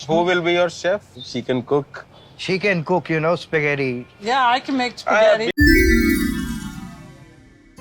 Who will be your chef? She can cook. She can cook, you know, spaghetti. Yeah, I can make spaghetti.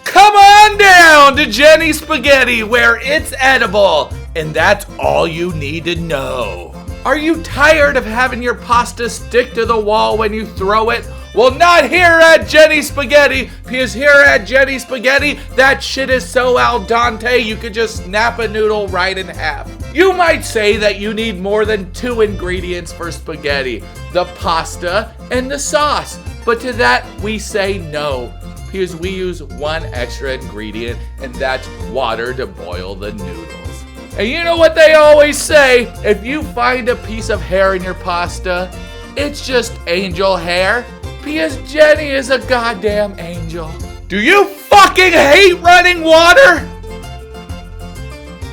Come on down to Jenny Spaghetti, where it's edible, and that's all you need to know. Are you tired of having your pasta stick to the wall when you throw it? Well, not here at Jenny Spaghetti, because here at Jenny Spaghetti, that shit is so al dente you could just snap a noodle right in half. You might say that you need more than 2 ingredients for spaghetti, the pasta and the sauce. But to that, we say no, because we use 1 extra ingredient, and that's water to boil the noodles. And you know what they always say, if you find a piece of hair in your pasta, it's just angel hair, because Jenny is a goddamn angel. Do you fucking hate running water?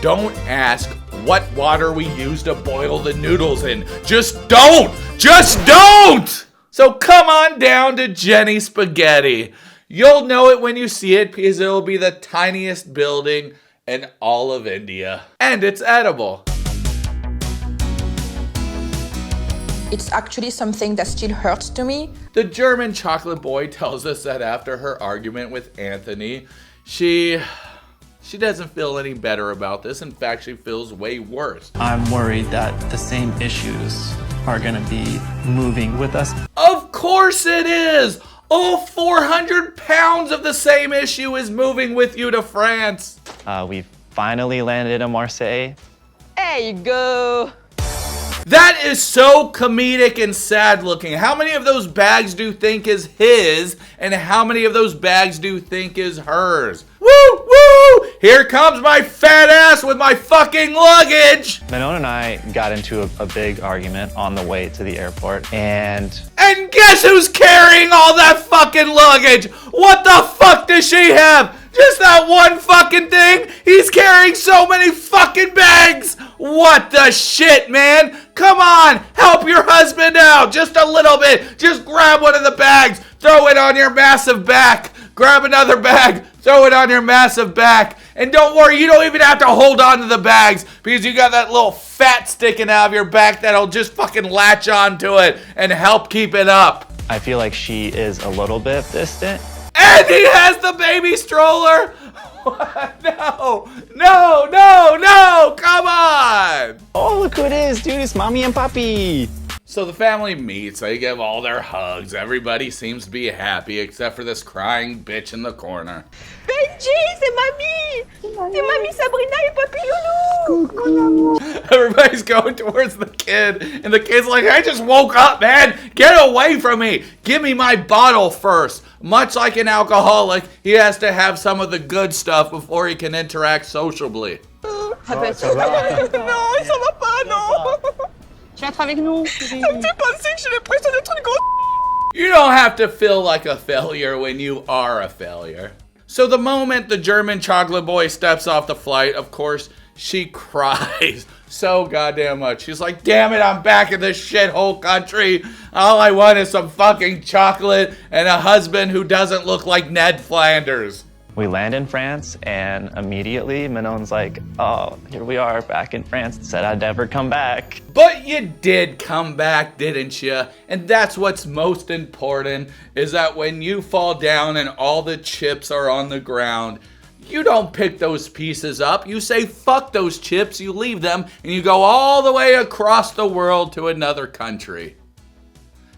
Don't ask what water we use to boil the noodles in. Just don't! Just don't! So come on down to Jenny Spaghetti. You'll know it when you see it, because it'll be the tiniest building in all of India. And it's edible. It's actually something that still hurts to me. The German chocolate boy tells us that after her argument with Anthony, she doesn't feel any better about this. In fact, she feels way worse. I'm worried that the same issues are gonna be moving with us. Of course it is! All 400 pounds of the same issue is moving with you to France. We finally landed in Marseille. There you go. That is so comedic and sad looking. How many of those bags do you think is his, and how many of those bags do you think is hers? Woo, woo! Here comes my fat ass with my fucking luggage! Manon and I got into a big argument on the way to the airport, and guess who's carrying all that fucking luggage? What the fuck does she have? Just that one fucking thing? He's carrying so many fucking bags! What the shit, man? Come on, help your husband out just a little bit. Just grab one of the bags, throw it on your massive back. Grab another bag, throw it on your massive back. And don't worry, you don't even have to hold on to the bags, because you got that little fat sticking out of your back that'll just fucking latch onto it and help keep it up. I feel like she is a little bit distant. And he has the baby stroller? No, no, no, no, come on. Oh, look who it is, dude, it's Mommy and Papi. So the family meets, they give all their hugs, everybody seems to be happy except for this crying bitch in the corner. Benji, c'est mamie! C'est mamie Sabrina et Papi Loulou! Everybody's going towards the kid, and the kid's like, I just woke up, man! Get away from me! Give me my bottle first! Much like an alcoholic, he has to have some of the good stuff before he can interact sociably. Non, il s'en va pas, non! Tu vas être avec nous. Ça me fait penser que j'ai l'impression d'être une grosse. You don't have to feel like a failure when you are a failure. So the moment the German chocolate boy steps off the flight, of course, she cries so goddamn much. She's like, damn it, I'm back in this shithole country. All I want is some fucking chocolate and a husband who doesn't look like Ned Flanders. We land in France, and immediately Manon's like, oh, here we are back in France. Said I'd never come back. But you did come back, didn't you? And that's what's most important, is that when you fall down and all the chips are on the ground, you don't pick those pieces up. You say, fuck those chips, you leave them, and you go all the way across the world to another country.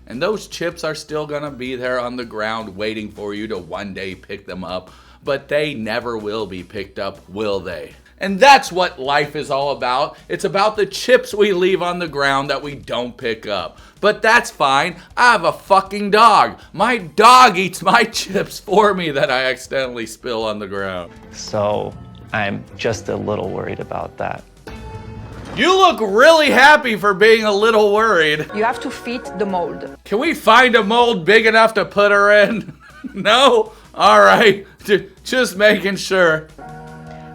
And those chips are still gonna be there on the ground waiting for you to one day pick them up. But they never will be picked up, will they? And that's what life is all about. It's about the chips we leave on the ground that we don't pick up. But that's fine. I have a fucking dog. My dog eats my chips for me that I accidentally spill on the ground. So I'm just a little worried about that. You look really happy for being a little worried. You have to fit the mold. Can we find a mold big enough to put her in? No? All right. Just making sure.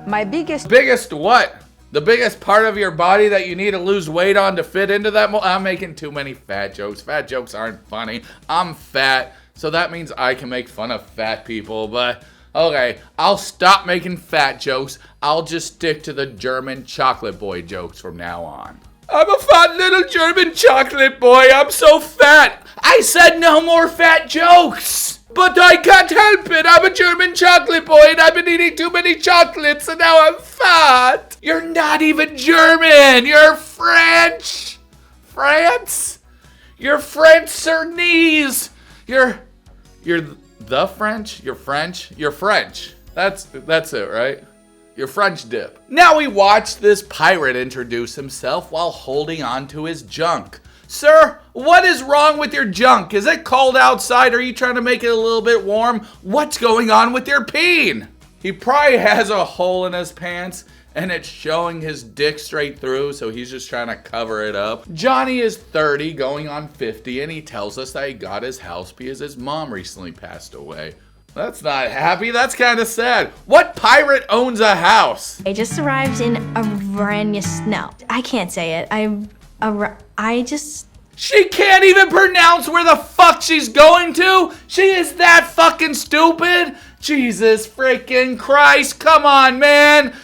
My biggest what? The biggest part of your body that you need to lose weight on to fit into that mold? I'm making too many fat jokes. Fat jokes aren't funny. I'm fat, so that means I can make fun of fat people, but okay, I'll stop making fat jokes. I'll just stick to the German chocolate boy jokes from now on. I'm a fat little German chocolate boy. I'm so fat. I said no more fat jokes. But I can't help it. I'm a German chocolate boy and I've been eating too many chocolates and now I'm fat. You're not even German. You're French. France? You're French Cernese. You're the French? You're French? You're French. That's it, right? You're French dip. Now we watch this pirate introduce himself while holding on to his junk. Sir, what is wrong with your junk? Is it cold outside? Are you trying to make it a little bit warm? What's going on with your peen? He probably has a hole in his pants and it's showing his dick straight through, so he's just trying to cover it up. Johnny is 30, going on 50, and he tells us that he got his house because his mom recently passed away. That's not happy, that's kind of sad. What pirate owns a house? I just arrived in no, I can't say it. She can't even pronounce where the fuck she's going to? She is that fucking stupid? Jesus freaking Christ, come on, man.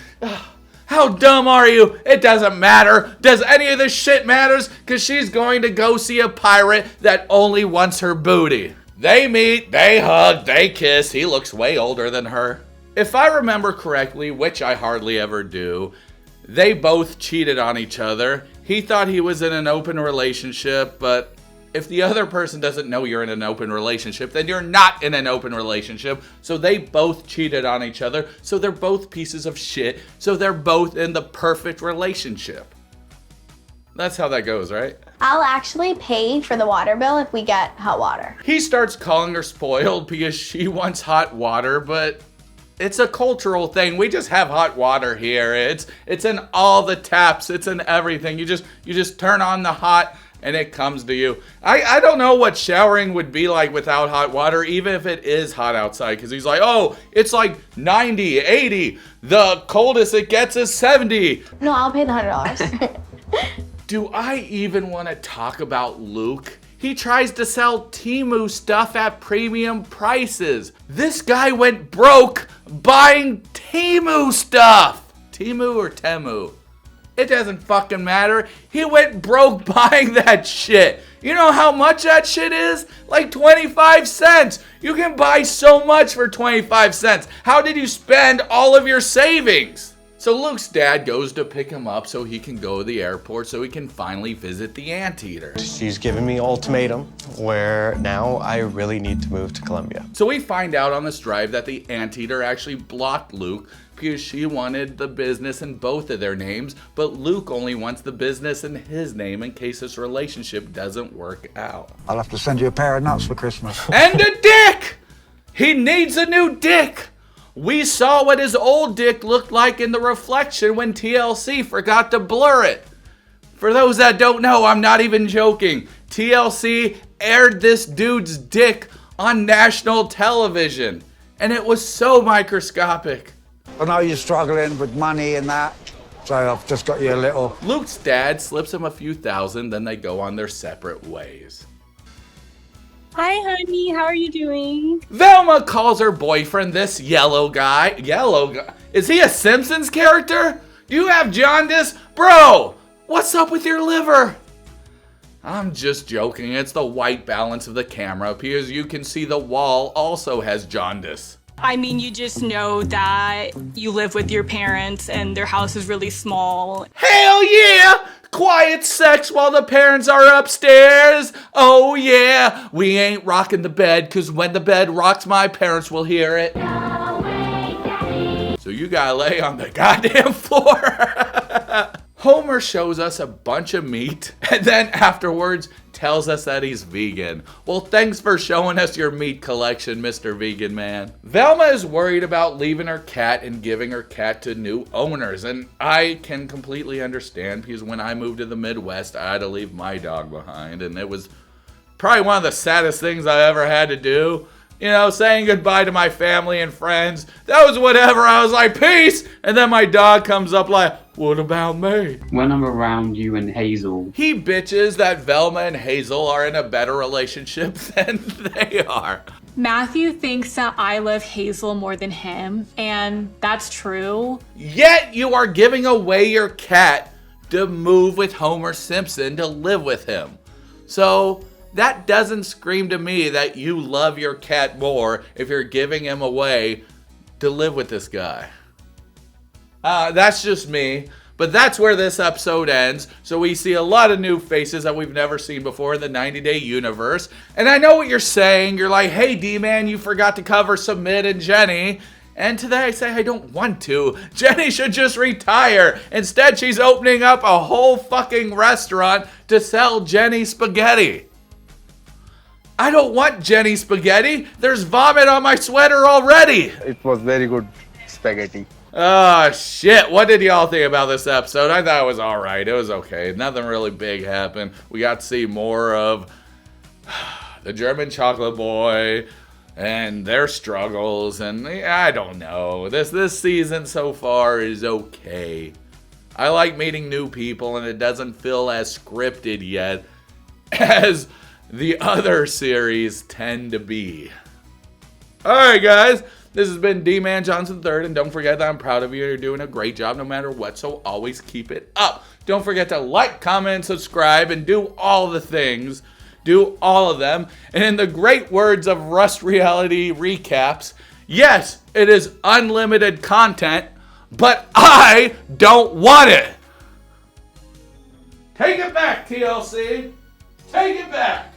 How dumb are you? It doesn't matter. Does any of this shit matters? Because she's going to go see a pirate that only wants her booty. They meet, they hug, they kiss. He looks way older than her. If I remember correctly, which I hardly ever do, they both cheated on each other. He thought he was in an open relationship, but if the other person doesn't know you're in an open relationship, then you're not in an open relationship. So they both cheated on each other. So they're both pieces of shit. So they're both in the perfect relationship. That's how that goes, right? I'll actually pay for the water bill if we get hot water. He starts calling her spoiled because she wants hot water, but it's a cultural thing. We just have hot water here. It's in all the taps. It's in everything. You just turn on the hot and it comes to you. I don't know what showering would be like without hot water, even if it is hot outside, because he's like, oh, it's like 90, 80. The coldest it gets is 70. No, I'll pay the $100. Do I even want to talk about Luke? He tries to sell Temu stuff at premium prices. This guy went broke buying Temu stuff. Temu or Temu? It doesn't fucking matter. He went broke buying that shit. You know how much that shit is? Like 25 cents. You can buy so much for 25 cents. How did you spend all of your savings? So Luke's dad goes to pick him up so he can go to the airport so he can finally visit the anteater. She's given me ultimatum where now I really need to move to Colombia. So we find out on this drive that the anteater actually blocked Luke because she wanted the business in both of their names, but Luke only wants the business in his name in case this relationship doesn't work out. I'll have to send you a pair of nuts for Christmas. And a dick! He needs a new dick! We saw what his old dick looked like in the reflection when TLC forgot to blur it. For those that don't know, I'm not even joking. TLC aired this dude's dick on national television, and it was so microscopic. I know you're struggling with money and that, so I've just got you a little. Luke's dad slips him a few thousand, then they go on their separate ways. Hi, honey. How are you doing? Velma calls her boyfriend this yellow guy. Yellow guy? Is he a Simpsons character? Do you have jaundice? Bro, what's up with your liver? I'm just joking. It's the white balance of the camera because you can see the wall also has jaundice. I mean, you just know that you live with your parents and their house is really small. Hell yeah! Quiet sex while the parents are upstairs. Oh yeah, we ain't rocking the bed because when the bed rocks, my parents will hear it. So you gotta lay on the goddamn floor. Homer shows us a bunch of meat and then afterwards tells us that he's vegan. Well, thanks for showing us your meat collection, Mr. Vegan Man. Velma is worried about leaving her cat and giving her cat to new owners, and I can completely understand because when I moved to the Midwest, I had to leave my dog behind, and it was probably one of the saddest things I ever had to do. You know, saying goodbye to my family and friends. That was whatever. I was like, peace. And then my dog comes up like, what about me? When I'm around you and Hazel. He bitches that Velma and Hazel are in a better relationship than they are. Matthew thinks that I love Hazel more than him, and that's true. Yet you are giving away your cat to move with Homer Simpson to live with him. So that doesn't scream to me that you love your cat more if you're giving him away to live with this guy. That's just me. But that's where this episode ends. So we see a lot of new faces that we've never seen before in the 90-day universe. And I know what you're saying. You're like, hey, Dee-man, you forgot to cover Sumit and Jenny. And to that I say, I don't want to. Jenny should just retire. Instead, she's opening up a whole fucking restaurant to sell Jenny spaghetti. I don't want Jenny spaghetti. There's vomit on my sweater already. It was very good spaghetti. Oh, shit. What did y'all think about this episode? I thought it was alright. It was okay. Nothing really big happened. We got to see more of the German chocolate boy and their struggles. And I don't know. This season so far is okay. I like meeting new people, and it doesn't feel as scripted yet as the other series tend to be. Alright, guys. This has been Dee-man Johnson III, and don't forget that I'm proud of you. You're doing a great job no matter what, so always keep it up. Don't forget to like, comment, subscribe, and do all the things. Do all of them. And in the great words of Rust Reality Recaps, yes, it is unlimited content, but I don't want it. Take it back, TLC. Take it back.